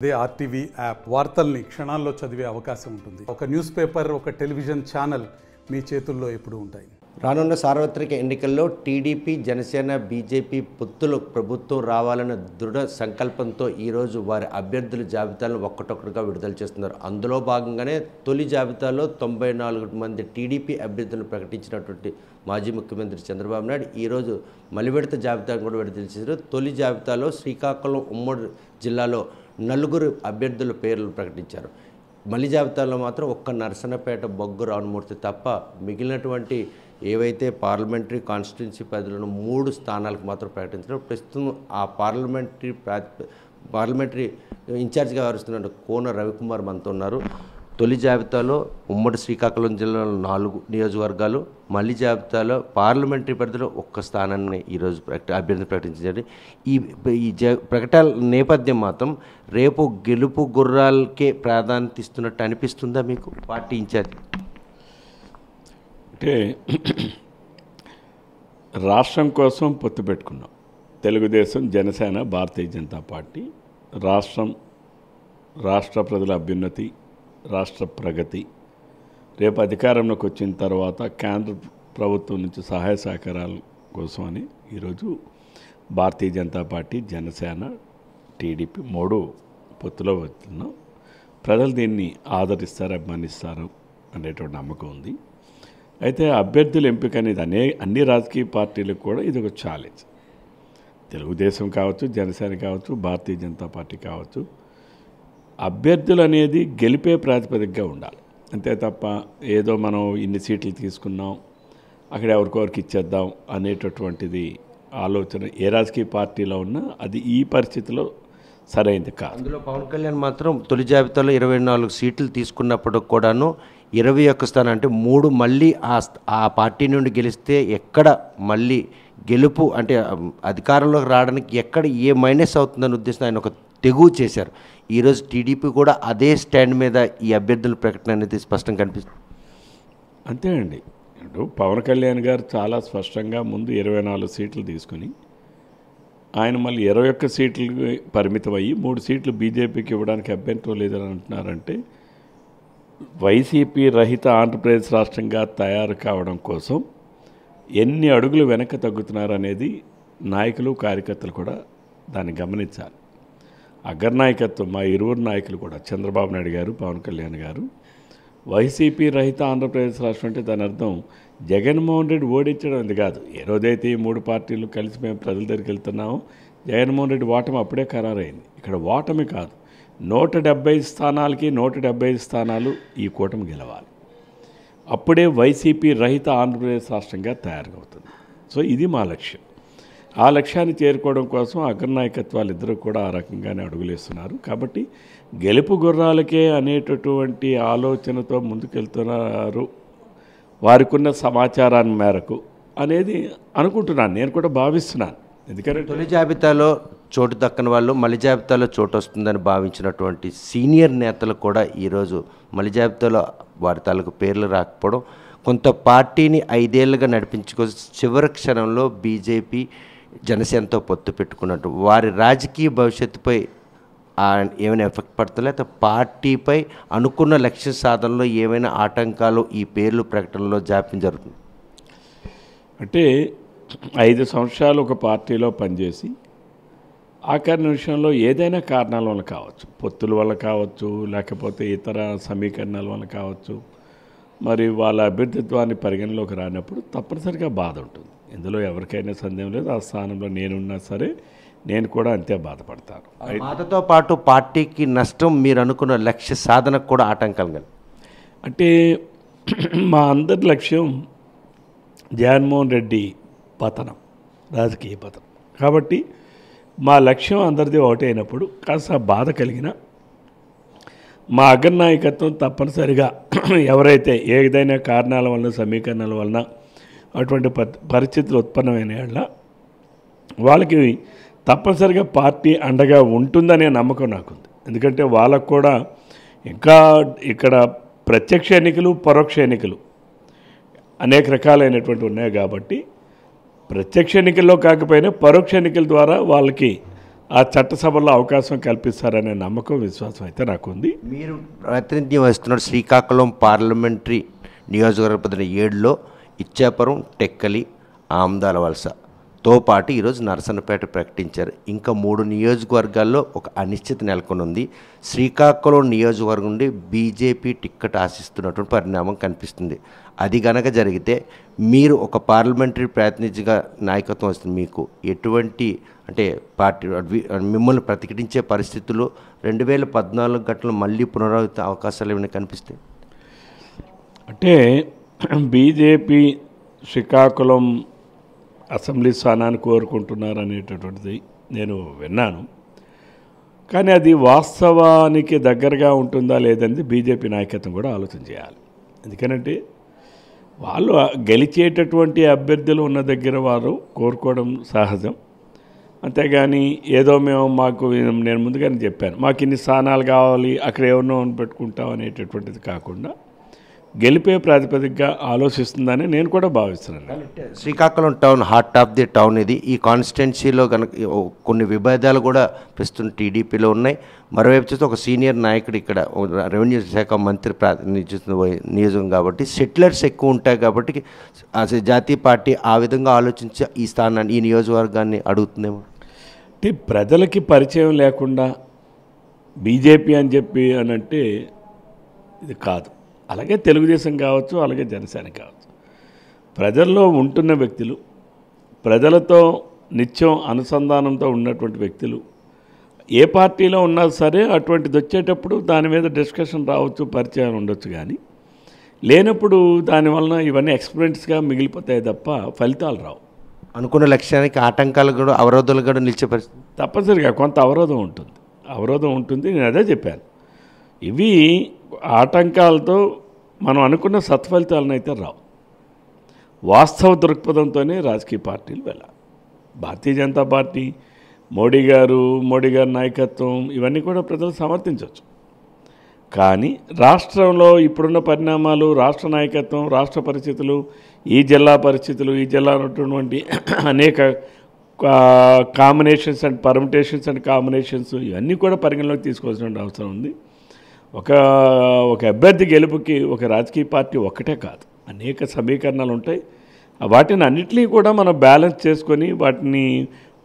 అదే RTV app వార్తల్ని క్షణాల్లో చదివే అవకాశం ఉంటుంది. ఒక న్యూస్ పేపర్, ఒక టెలివిజన్ ఛానల్ మీ చేతుల్లో ఎప్పుడూ ఉంటాయి. రానున్న సార్వత్రిక ఎన్నికల్లో టీడీపీ, జనసేన, బీజేపీ పొత్తులు ప్రభుత్వం రావాలన్న దృఢ సంకల్పంతో ఈరోజు వారి అభ్యర్థుల జాబితాలను ఒక్కటొక్కటిగా విడుదల చేస్తున్నారు. అందులో భాగంగానే తొలి జాబితాలో 94 మంది టీడీపీ అభ్యర్థులను ప్రకటించినటువంటి మాజీ ముఖ్యమంత్రి చంద్రబాబు నాయుడు ఈరోజు మలివిడత జాబితాను కూడా విడుదల చేశారు. తొలి జాబితాలో శ్రీకాకుళం ఉమ్మడి జిల్లాలో 4 అభ్యర్థుల పేర్లు ప్రకటించారు. మలి జాబితాలో మాత్రం ఒక్క నరసన్నపేట బొగ్గు రామమూర్తి తప్ప మిగిలినటువంటి ఏవైతే పార్లమెంటరీ కాన్స్టిట్యున్సీ పరిధిలో 3 స్థానాలకు మాత్రం ప్రకటించారు. ప్రస్తుతం ఆ పార్లమెంటరీ ఇన్ఛార్జిగా వ్యవహరిస్తున్న కోన రవికుమార్ మనతో ఉన్నారు. తొలి జాబితాలో ఉమ్మడి శ్రీకాకుళం జిల్లాలో 4 నియోజకవర్గాలు, మళ్ళీ జాబితాలో పార్లమెంటరీ పరిధిలో ఒక్క స్థానాన్ని ఈరోజు అభ్యర్థి ప్రకటించారు. ఈ ప్రకటన నేపథ్యం మాత్రం రేపు గెలుపు గుర్రాలకే ప్రాధాన్యత ఇస్తున్నట్టు అనిపిస్తుందా మీకు పార్టీ ఇన్ఛార్జ్? అంటే రాష్ట్రం కోసం పొత్తు పెట్టుకున్నాం. తెలుగుదేశం, జనసేన, భారతీయ జనతా పార్టీ. రాష్ట్ర ప్రజల అభ్యున్నతి, రాష్ట్ర ప్రగతి, రేపు అధికారంలోకి వచ్చిన తర్వాత కేంద్ర ప్రభుత్వం నుంచి సహాయ సహకారాల కోసమని ఈరోజు భారతీయ జనతా పార్టీ, జనసేన, టీడీపీ 3 పొత్తులో వెళ్తున్నాం. ప్రజలు దీన్ని ఆదరిస్తారు, అభిమానిస్తారు అనేటువంటి నమ్మకం ఉంది. అయితే అభ్యర్థుల ఎంపిక అనేది అన్ని రాజకీయ పార్టీలకు కూడా ఇది ఒక ఛాలెంజ్. తెలుగుదేశం కావచ్చు, జనసేన కావచ్చు, భారతీయ జనతా పార్టీ కావచ్చు, అభ్యర్థులు అనేది గెలిపే ప్రాతిపదికగా ఉండాలి. అంతే తప్ప ఏదో మనం ఇన్ని సీట్లు తీసుకున్నాం అక్కడ ఎవరికొరికి ఇచ్చేద్దాం అనేటటువంటిది ఆలోచన ఏ రాజకీయ పార్టీలో ఉన్నా అది ఈ పరిస్థితిలో సరైనది కాదు. అందులో పవన్ కళ్యాణ్ మాత్రం తొలి జాబితాలో 24 సీట్లు తీసుకున్నప్పుడు కూడాను 21 స్థానం అంటే 3 మళ్ళీ ఆ పార్టీ నుండి గెలిస్తే ఎక్కడ మళ్ళీ గెలుపు అంటే అధికారంలోకి రావడానికి ఎక్కడ ఏ మైనస్ అవుతుందని ఉద్దేశం ఆయన ఒక తెగువ చేశారు. ఈరోజు టీడీపీ కూడా అదే స్టాండ్ మీద ఈ అభ్యర్థుల ప్రకటన అనేది స్పష్టంగా కనిపిస్తుంది. అంతే అండి. ఇప్పుడు పవన్ కళ్యాణ్ గారు చాలా స్పష్టంగా ముందు 24 సీట్లు తీసుకుని ఆయన మళ్ళీ 21 సీట్లకు పరిమితం అయ్యి 3 సీట్లు బీజేపీకి ఇవ్వడానికి అభ్యంతరం లేదని అంటున్నారంటే వైసీపీ రహిత ఆంధ్రప్రదేశ్ రాష్ట్రంగా తయారు కావడం కోసం ఎన్ని అడుగులు వెనక్కి తగ్గుతున్నారనేది నాయకులు, కార్యకర్తలు కూడా దాన్ని గమనించాలి. అగ్రనాయకత్వం మా ఇరువురు నాయకులు కూడా చంద్రబాబు నాయుడు గారు, పవన్ కళ్యాణ్ గారు వైసీపీ రహిత ఆంధ్రప్రదేశ్ రాష్ట్రం అంటే దాని అర్థం జగన్మోహన్ రెడ్డి ఓడించడం అది కాదు. ఏ రోజైతే ఈ 3 పార్టీలు కలిసి మేము ప్రజల దగ్గరికి వెళ్తున్నామో జగన్మోహన్ రెడ్డి ఓటమి అప్పుడే ఖరారైంది. ఇక్కడ ఓటమి కాదు, 175 స్థానాలకి 175 స్థానాలు ఈ కూటమి గెలవాలి. అప్పుడే వైసీపీ రహిత ఆంధ్రప్రదేశ్ రాష్ట్రంగా తయారవుతుంది. సో ఇది మా లక్ష్యం. ఆ లక్ష్యాన్ని చేరుకోవడం కోసం అగ్రనాయకత్వాలు ఇద్దరు కూడా ఆ రకంగానే అడుగులేస్తున్నారు. కాబట్టి గెలుపు గుర్రాలకే అనేటటువంటి ఆలోచనతో ముందుకెళ్తున్నారు వారికి ఉన్న సమాచారాన్ని మేరకు అనేది అనుకుంటున్నాను, నేను కూడా భావిస్తున్నాను. ఎందుకంటే తొలి జాబితాలో చోటు దక్కని వాళ్ళు మలి జాబితాలో చోటు వస్తుందని భావించినటువంటి సీనియర్ నేతలు కూడా ఈరోజు మలి జాబితాలో వారి తాలూకు పేర్లు రాకపోవడం, కొంత పార్టీని 5 ఏళ్ళుగా నడిపించుకొని చివరి క్షణంలో బీజేపీ, జనసేనతో పొత్తు పెట్టుకున్నట్టు వారి రాజకీయ భవిష్యత్తుపై ఏమైనా ఎఫెక్ట్ పడుతుందా, లేకపోతే పార్టీపై అనుకున్న లక్ష్య సాధనలో ఏమైనా ఆటంకాలు ఈ పేర్లు ప్రకటనలో జాప్యం జరుగుతుంది? అంటే 5 సంవత్సరాలు ఒక పార్టీలో పనిచేసి ఆఖరి నిమిషంలో ఏదైనా కారణాల వల్ల కావచ్చు, పొత్తుల వల్ల కావచ్చు, లేకపోతే ఇతర సమీకరణాల వల్ల కావచ్చు, మరి వాళ్ళ అభ్యర్థిత్వాన్ని పరిగణలోకి రానప్పుడు తప్పనిసరిగా బాధ ఉంటుంది. ఇందులో ఎవరికైనా సందేహం లేదు. ఆ స్థానంలో నేనున్నా సరే నేను కూడా అంతే బాధపడతాను. బాధతో పాటు పార్టీకి నష్టం, మీరు అనుకున్న లక్ష్య సాధనకు కూడా ఆటంకాలు కలిగి అంటే మా అందరి లక్ష్యం జగన్మోహన్ రెడ్డి పతనం, రాజకీయ పతనం. కాబట్టి మా లక్ష్యం అందరిది ఒకటే అయినప్పుడు కాస్త బాధ కలిగిన మా అగ్రనాయకత్వం తప్పనిసరిగా ఎవరైతే ఏదైనా కారణాల వలన, సమీకరణాల వలన అటువంటి పరిస్థితులు ఉత్పన్నమైన వాళ్ళ వాళ్ళకి తప్పనిసరిగా పార్టీ అండగా ఉంటుందనే నమ్మకం నాకుంది. ఎందుకంటే వాళ్ళకు కూడా ఇంకా ఇక్కడ ప్రత్యక్ష ఎన్నికలు, పరోక్ష ఎన్నికలు అనేక రకాలైనటువంటి ఉన్నాయి. కాబట్టి ప్రత్యక్ష ఎన్నికల్లో కాకపోయినా పరోక్ష ఎన్నికల ద్వారా వాళ్ళకి ఆ చట్టసభలో అవకాశం కల్పిస్తారనే నమ్మకం విశ్వాసం అయితే నాకు ఉంది. మీరు ప్రాతినిధ్యం వహిస్తున్న శ్రీకాకుళం పార్లమెంటరీ నియోజకవర్గ పరిధిలో 7లో ఇచ్చాపురం, టెక్కలి, ఆమ్దాల వలసతో పాటు ఈరోజు నరసన్నపేట ప్రకటించారు. ఇంకా 3 నియోజకవర్గాల్లో ఒక అనిశ్చిత నెలకొని ఉంది. శ్రీకాకుళం నియోజకవర్గం నుండి బీజేపీ టిక్కెట్ ఆశిస్తున్నటువంటి పరిణామం కనిపిస్తుంది. అది గనక జరిగితే మీరు ఒక పార్లమెంటరీ ప్రాతినిధ్యంగా నాయకత్వం వస్తుంది. మీకు ఎటువంటి అంటే పార్టీ మిమ్మల్ని ప్రతిఘటించే పరిస్థితులు 2014 ఘటనలు మళ్ళీ పునరావృత అవకాశాలు ఏమైనా కనిపిస్తాయి? అంటే బీజేపీ శ్రీకాకుళం అసెంబ్లీ స్థానాన్ని కోరుకుంటున్నారు అనేటటువంటిది నేను విన్నాను. కానీ అది వాస్తవానికి దగ్గరగా ఉంటుందా లేదనేది బీజేపీ నాయకత్వం కూడా ఆలోచన చేయాలి. ఎందుకంటే వాళ్ళు గెలిచేటటువంటి అభ్యర్థులు ఉన్న దగ్గర వారు కోరుకోవడం సహజం. అంతేగాని ఏదో నేను ముందుగానే చెప్పాను, మాకు ఇన్ని స్థానాలు కావాలి, అక్కడ ఎవరినో పెట్టుకుంటాం అనేటటువంటిది కాకుండా గెలిపే ప్రాతిపదికగా ఆలోచిస్తుందని నేను కూడా భావిస్తున్నాను. Srikakulam town heart of the town ఇది. ఈ కాన్స్టిట్యున్సీలో కనుక కొన్ని విభేదాలు కూడా ప్రస్తుతం టీడీపీలో ఉన్నాయి. మరోవైపు చూస్తే ఒక సీనియర్ నాయకుడు ఇక్కడ రెవెన్యూ శాఖ మంత్రి ప్రాతినిధ్యం నియోజకం కాబట్టి సెటిలర్స్ ఎక్కువ ఉంటాయి కాబట్టి జాతీయ పార్టీ ఆ విధంగా ఆలోచించి ఈ స్థానాన్ని ఈ నియోజకవర్గాన్ని అడుగుతుందేమో. అంటే ప్రజలకి పరిచయం లేకుండా బీజేపీ అని చెప్పి అంటే ఇది కాదు. అలాగే తెలుగుదేశం కావచ్చు, అలాగే జనసేన కావచ్చు, ప్రజల్లో ఉంటున్న వ్యక్తులు, ప్రజలతో నిత్యం అనుసంధానంతో ఉన్నటువంటి వ్యక్తులు ఏ పార్టీలో ఉన్నా సరే అటువంటిది వచ్చేటప్పుడు దాని మీద డిస్కషన్ రావచ్చు, పరిచయం ఉండొచ్చు. కానీ లేనప్పుడు దానివలన ఇవన్నీ ఎక్స్పీరియన్స్గా మిగిలిపోతాయి తప్ప ఫలితాలు రావు. అనుకున్న లక్ష్యానికి ఆటంకాలు కూడా అవరోధాలు కూడా నిలిచే పరిస్థితి తప్పనిసరిగా కొంత అవరోధం ఉంటుంది. నేను అదే చెప్పాను. ఇవి ఆటంకాలతో మనం అనుకున్న సత్ఫలితాలను అయితే రావు. వాస్తవ దృక్పథంతోనే రాజకీయ పార్టీలు వెళ్ళాలి. భారతీయ జనతా పార్టీ, మోడీ గారి నాయకత్వం ఇవన్నీ కూడా ప్రజలు సమర్థించవచ్చు. కానీ రాష్ట్రంలో ఇప్పుడున్న పరిణామాలు, రాష్ట్ర నాయకత్వం, రాష్ట్ర పరిస్థితులు, ఈ జిల్లా పరిస్థితులు, ఈ జిల్లా ఉన్నటువంటి అనేక combinations and permutations and combinations ఇవన్నీ కూడా పరిగణలోకి తీసుకోవాల్సిన అవసరం ఉంది. ఒక అభ్యర్థి గెలుపుకి ఒక రాజకీయ పార్టీ ఒక్కటే కాదు, అనేక సమీకరణాలు ఉంటాయి. వాటిని అన్నిటినీ కూడా మనం బ్యాలెన్స్ చేసుకొని వాటిని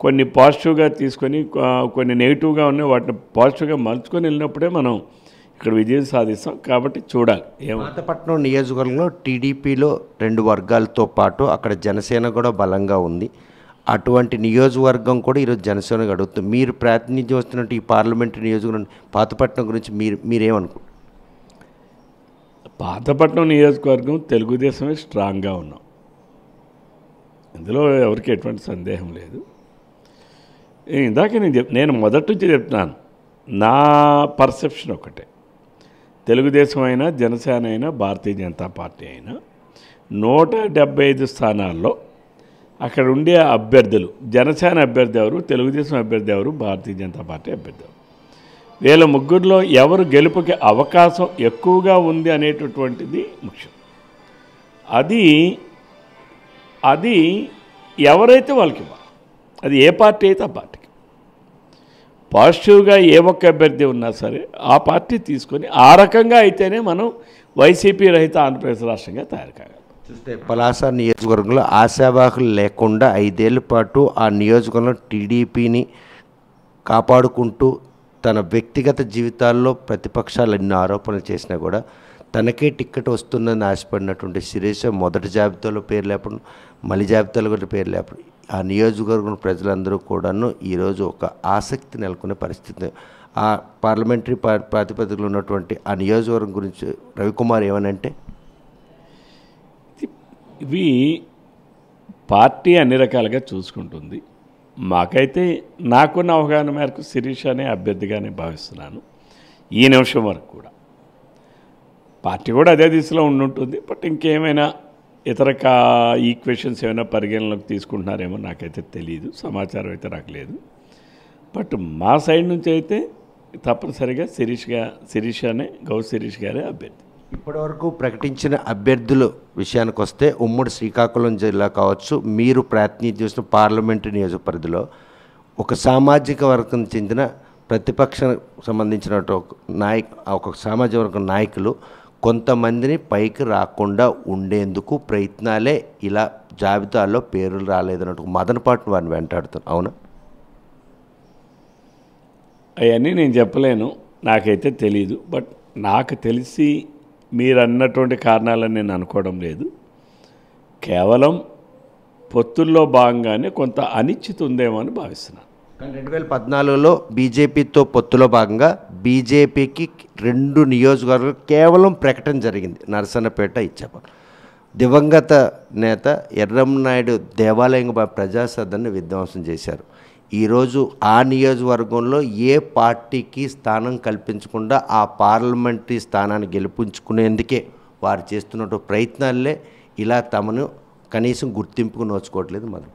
కొన్ని పాజిటివ్గా తీసుకొని కొన్ని నెగిటివ్గా ఉన్నాయి వాటిని పాజిటివ్గా మలుచుకొని వెళ్ళినప్పుడే మనం ఇక్కడ విజయం సాధిస్తాం. కాబట్టి చూడాలి. పాతపట్నం నియోజకవర్గంలో టీడీపీలో 2 వర్గాలతో పాటు అక్కడ జనసేన కూడా బలంగా ఉంది. అటువంటి నియోజకవర్గం కూడా ఈరోజు జనసేనకు అడుగుతుంది. మీరు ప్రాతినిధ్యం వస్తున్నట్టు ఈ పార్లమెంటరీ నియోజకవర్గం పాతపట్నం గురించి మీరేమనుకుంటారు? పాతపట్నం నియోజకవర్గం తెలుగుదేశమే స్ట్రాంగ్గా ఉన్నాం, ఇందులో ఎవరికి ఎటువంటి సందేహం లేదు. ఇందాక నేను మొదటి నుంచి చెప్తున్నాను, నా పర్సెప్షన్ ఒకటే. తెలుగుదేశం అయినా, జనసేన అయినా, భారతీయ జనతా పార్టీ అయినా 175 స్థానాల్లో అక్కడ ఉండే అభ్యర్థులు, జనసేన అభ్యర్థి ఎవరు, తెలుగుదేశం అభ్యర్థి ఎవరు, భారతీయ జనతా పార్టీ అభ్యర్థి ఎవరు, వీళ్ళ ముగ్గురులో ఎవరు గెలుపుకి అవకాశం ఎక్కువగా ఉంది అనేటటువంటిది ముఖ్యం. అది ఎవరైతే వాళ్ళకి ఇవ్వాలి, అది ఏ పార్టీ అయితే ఆ పార్టీకి. పాజిటివ్గా ఏ ఒక్క అభ్యర్థి ఉన్నా సరే ఆ పార్టీ తీసుకొని ఆ రకంగా అయితేనే మనం వైసీపీ రహిత ఆంధ్రప్రదేశ్ రాష్ట్రంగా తయారు కాగలం. చూస్తే పలాస నియోజకవర్గంలో ఆశావాహులు లేకుండా 5 ఏళ్ల పాటు ఆ నియోజకవర్గంలో టీడీపీని కాపాడుకుంటూ తన వ్యక్తిగత జీవితాల్లో ప్రతిపక్షాలు ఎన్నో ఆరోపణలు చేసినా కూడా తనకే టిక్కెట్ వస్తుందని ఆశపడినటువంటి శిరీష మొదటి జాబితాలో పేరు లేపడం, మళ్ళీ జాబితాలో కూడా పేరు లేపడం, ఆ నియోజకవర్గం ప్రజలందరూ కూడాను ఈరోజు ఒక ఆసక్తి నెలకొనే పరిస్థితి. ఆ పార్లమెంటరీ ప్రాతిపదికలో ఉన్నటువంటి ఆ నియోజకవర్గం గురించి రవికుమార్ ఏమనంటే, ఇవి పార్టీ అన్ని రకాలుగా చూసుకుంటుంది. మాకైతే నాకున్న అవగాహన మేరకు శిరీష్ అనే అభ్యర్థిగానే భావిస్తున్నాను ఈ నిమిషం వరకు కూడా. పార్టీ కూడా అదే దిశలో ఉండుంటుంది. బట్ ఇంకేమైనా ఇతర ఈక్వేషన్స్ ఏమైనా పరిగణలోకి తీసుకుంటున్నారేమో నాకైతే తెలియదు, సమాచారం అయితే నాకు లేదు. బట్ మా సైడ్ నుంచి అయితే తప్పనిసరిగా శిరీష్ అనే శిరీష్ గారే అభ్యర్థి. ఇప్పటివరకు ప్రకటించిన అభ్యర్థుల విషయానికి వస్తే ఉమ్మడి శ్రీకాకుళం జిల్లా కావచ్చు, మీరు ప్రాతినిధ్యం చేసిన పార్లమెంటరీ నియోజక పరిధిలో ఒక సామాజిక వర్గం చెందిన ప్రతిపక్ష సంబంధించిన ఒక సామాజిక వర్గం నాయకులు కొంతమందిని పైకి రాకుండా ఉండేందుకు ప్రయత్నాలే ఇలా జాబితాలో పేర్లు రాలేదన్నట్టు మదనపాటును వారిని వెంటాడుతాను. అవునా? అవన్నీ నేను చెప్పలేను, నాకైతే తెలీదు. బట్ నాకు తెలిసి మీరు అన్నటువంటి కారణాలని నేను అనుకోవడం లేదు. కేవలం పొత్తుల్లో భాగంగానే కొంత అనిశ్చితి ఉందేమో అని భావిస్తున్నాను. కానీ 2014లో బీజేపీతో పొత్తులో భాగంగా బీజేపీకి 2 నియోజకవర్గాలు కేవలం ప్రకటన జరిగింది, నరసన్నపేట, ఇచ్చాపురం. దివంగత నేత ఎర్రంనాయుడు దేవాలయం ప్రజాసదన్ని విధ్వంసం చేశారు. ఈరోజు ఆ నియోజకవర్గంలో ఏ పార్టీకి స్థానం కల్పించకుండా ఆ పార్లమెంటరీ స్థానాన్ని గెలిపించుకునేందుకే వారు చేస్తున్న ప్రయత్నాలే ఇలా తమను కనీసం గుర్తింపుకు నోచుకోవట్లేదు. మనం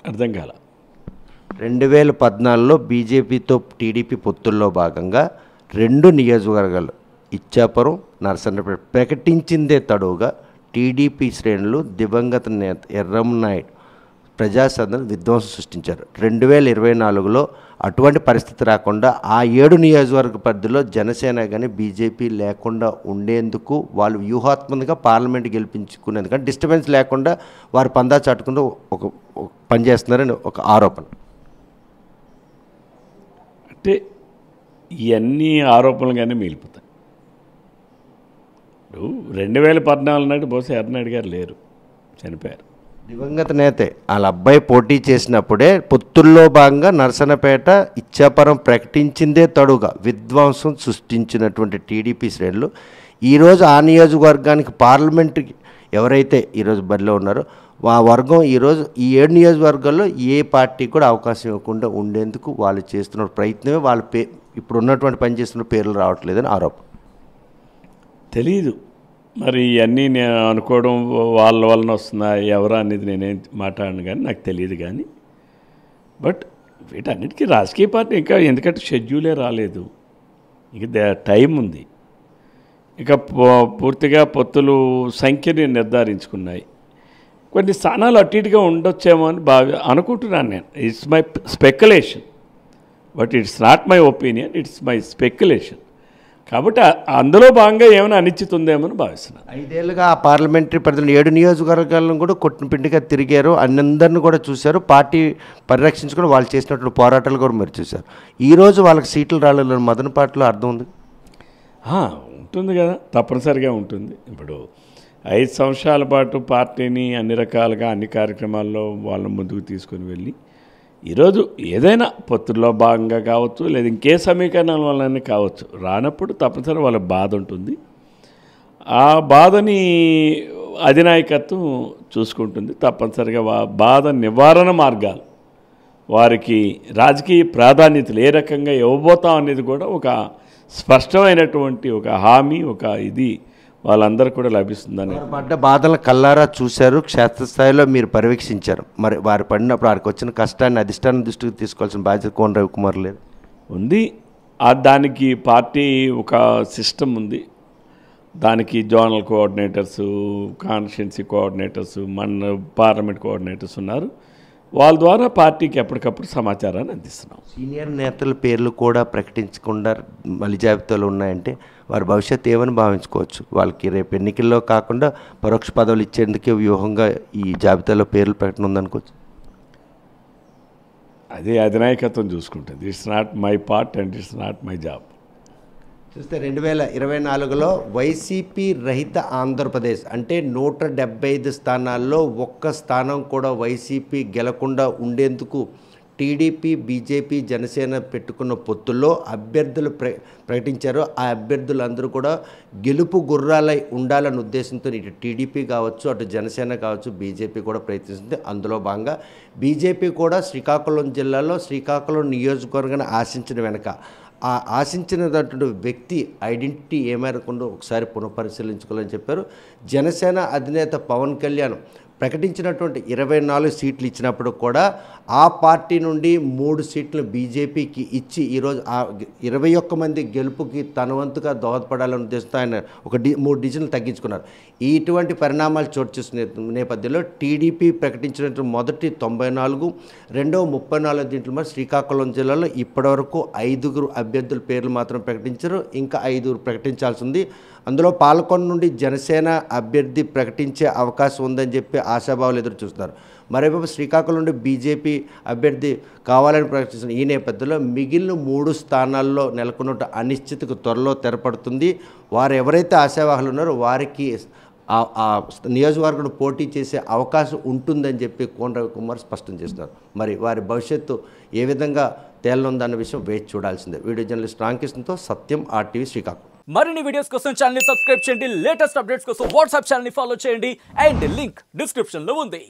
అర్థం కాల. 2014లో బీజేపీతో టీడీపీ పొత్తుల్లో భాగంగా 2 నియోజకవర్గాలు ఇచ్చాపురం, నరసన్నపేట ప్రకటించిందే తడువుగా టీడీపీ శ్రేణులు దివంగత నేత ఎర్రంనాయుడు ప్రజాసదన విధ్వంసం సృష్టించారు. 2024లో అటువంటి పరిస్థితి రాకుండా ఆ 7 నియోజకవర్గ పరిధిలో జనసేన కానీ బీజేపీ లేకుండా ఉండేందుకు వాళ్ళు వ్యూహాత్మకంగా పార్లమెంట్ గెలిపించుకునేందుకు డిస్టర్బెన్స్ లేకుండా వారు పందా చాటుకుంటూ ఒక పనిచేస్తున్నారని ఒక ఆరోపణ. అంటే ఇవన్నీ ఆరోపణలు కానీ మిగిలిపోతాయి. 2014 నాటి బహుశా ఎర్రనాయుడు గారు లేరు, చనిపోయారు. దివంగత నేతే వాళ్ళ అబ్బాయి పోటీ చేసినప్పుడే పొత్తుల్లో భాగంగా నరసన్నపేట, ఇచ్చాపురం ప్రకటించిందే తడుగా విధ్వంసం సృష్టించినటువంటి టీడీపీ శ్రేణులు ఈరోజు ఆ నియోజకవర్గానికి పార్లమెంట్కి ఎవరైతే ఈరోజు బరిలో ఉన్నారో ఆ వర్గం ఈరోజు ఈ 7 నియోజకవర్గాల్లో ఏ పార్టీకి కూడా అవకాశం ఇవ్వకుండా ఉండేందుకు వాళ్ళు చేస్తున్న ప్రయత్నమే వాళ్ళ ఇప్పుడు ఉన్నటువంటి పని చేస్తున్న పేర్లు రావట్లేదని ఆరోపణ. తెలీదు మరి ఇవన్నీ నేను అనుకోవడం వాళ్ళ వలన వస్తుందా ఎవరా అనేది నేనేం మాట్లాడను కానీ నాకు తెలియదు. కానీ బట్ వీటన్నిటికీ రాజకీయ పార్టీ ఇంకా ఎందుకంటే షెడ్యూలే రాలేదు, ఇక టైం ఉంది. ఇక పూర్తిగా పొత్తులు సంఖ్యని నిర్ధారించుకున్నాయి. కొన్ని స్థానాలు అటు ఇటుగా ఉండొచ్చేమో అని అనుకుంటున్నాను నేను. It's my speculation, but it's not my opinion, it's my speculation. కాబట్టి అందులో భాగంగా ఏమైనా అనిశ్చితి ఉందేమో అని భావిస్తున్నాను. 5 ఏళ్ళుగా ఆ పార్లమెంటరీ పరిధిలో 7 నియోజకవర్గాలను కూడా కొట్టినపిండిగా తిరిగారు, అందరిని కూడా చూశారు, పార్టీ పరిరక్షించుకొని వాళ్ళు చేసినటువంటి పోరాటాలు కూడా మీరు చూశారు. ఈరోజు వాళ్ళకి సీట్లు రాలేదు, మదనపాటులో అర్థం ఉంది. ఉంటుంది కదా, తప్పనిసరిగా ఉంటుంది. ఇప్పుడు 5 సంవత్సరాల పాటు పార్టీని అన్ని రకాలుగా అన్ని కార్యక్రమాల్లో వాళ్ళని ముందుకు తీసుకొని వెళ్ళి ఈరోజు ఏదైనా పొత్తుల్లో భాగంగా కావచ్చు, లేదా ఇంకే సమీకరణాల వల్లనే కావచ్చు, రానప్పుడు తప్పనిసరి వాళ్ళ బాధ ఉంటుంది. ఆ బాధని అధినాయకత్వం చూసుకుంటుంది. తప్పనిసరిగా బాధ నివారణ మార్గాలు, వారికి రాజకీయ ప్రాధాన్యతలు ఏ రకంగా ఇవ్వబోతాం అనేది కూడా ఒక స్పష్టమైనటువంటి ఒక హామీ, ఒక ఇది వాళ్ళందరూ కూడా లభిస్తుందని. పడ్డ బాధలను కల్లారా చూశారు, క్షేత్రస్థాయిలో మీరు పర్యవేక్షించారు. మరి వారు పడినప్పుడు వారికి వచ్చిన కష్టాన్ని అధిష్టానం దృష్టికి తీసుకోవాల్సిన బాధ్యత కోన రవికుమార్ లేదు ఉంది. దానికి పార్టీ ఒక సిస్టమ్ ఉంది, దానికి జోనల్ కోఆర్డినేటర్స్, కాన్స్టిట్యున్సీ కోఆర్డినేటర్స్, మన పార్లమెంట్ కోఆర్డినేటర్స్ ఉన్నారు. వాళ్ళ ద్వారా పార్టీకి ఎప్పటికప్పుడు సమాచారాన్ని అందిస్తున్నాం. సీనియర్ నేతల పేర్లు కూడా ప్రకటించకుండా మళ్ళీ జాబితాలో ఉన్నాయంటే వారి భవిష్యత్తు ఏమని భావించుకోవచ్చు? వాళ్ళకి రేపు ఎన్నికల్లో కాకుండా పరోక్ష పదవులు ఇచ్చేందుకే వ్యూహంగా ఈ జాబితాలో పేర్లు ప్రకటన ఉందనుకోవచ్చు. అదే అధినాయకత్వం చూసుకుంటుంది. It's not my part and it's not my job. చూస్తే 2024లో వైసీపీ రహిత ఆంధ్రప్రదేశ్ అంటే 175 స్థానాల్లో ఒక్క స్థానం కూడా వైసీపీ గెలకుండా ఉండేందుకు టీడీపీ, బీజేపీ, జనసేన పెట్టుకున్న పొత్తుల్లో అభ్యర్థులు ప్రకటించారు. ఆ అభ్యర్థులందరూ కూడా గెలుపు గుర్రాలై ఉండాలన్న ఉద్దేశంతో ఇటు టీడీపీ కావచ్చు, అటు జనసేన కావచ్చు, బీజేపీ కూడా ప్రయత్నిస్తుంది. అందులో భాగంగా బీజేపీ కూడా శ్రీకాకుళం జిల్లాలో శ్రీకాకుళం నియోజకవర్గాన్ని ఆశించిన వెనక ఆ ఆశించినటువంటి వ్యక్తి ఐడెంటిటీ ఏ మేరకు ఒకసారి పునఃపరిశీలించుకోవాలని చెప్పారు. జనసేన అధినేత పవన్ కళ్యాణ్ ప్రకటించినటువంటి 24 సీట్లు ఇచ్చినప్పుడు కూడా ఆ పార్టీ నుండి 3 సీట్లు బీజేపీకి ఇచ్చి ఈరోజు ఆ 21 మంది గెలుపుకి తన వంతుగా దోహదపడాలనే ఉద్దేశంతో ఆయన 3 డివిజన్లు తగ్గించుకున్నారు. ఇటువంటి పరిణామాలు చోటు చేసుకునే నేపథ్యంలో టీడీపీ ప్రకటించినటువంటి మొదటి 94, రెండవ 34 దీంట్లో మరి శ్రీకాకుళం జిల్లాలో ఇప్పటివరకు 5 అభ్యర్థుల పేర్లు మాత్రం ప్రకటించారు. ఇంకా 5 ప్రకటించాల్సి ఉంది. అందులో పాలకొండ నుండి జనసేన అభ్యర్థి ప్రకటించే అవకాశం ఉందని చెప్పి ఆశాభావాలు ఎదురు చూస్తున్నారు. మరోవైపు శ్రీకాకుళం నుండి బీజేపీ అభ్యర్థి కావాలని ప్రకటిస్తున్న ఈ నేపథ్యంలో మిగిలిన 3 స్థానాల్లో నెలకొన్న అనిశ్చితకు త్వరలో తెరపడుతుంది. వారు ఎవరైతే ఆశావాహులు ఉన్నారో వారికి ఆ నియోజకవర్గం పోటీ చేసే అవకాశం ఉంటుందని చెప్పి కోన రవికుమార్ స్పష్టం చేస్తున్నారు. మరి వారి భవిష్యత్తు ఏ విధంగా తేలనుందన్న విషయం వేచి చూడాల్సిందే. వీడియో జర్నలిస్ట్ రామకృష్ణతో సత్యం, RTV శ్రీకాకుళం. మరిన్ని వీడియోస్ కోసం ఛానల్ ని సబ్స్క్రైబ్ చేయండి. లేటెస్ట్ అప్డేట్స్ కోసం వాట్సాప్ ఛానల్ ని ఫాలో చేయండి. అండ్ లింక్ డిస్క్రిప్షన్ లో ఉంది.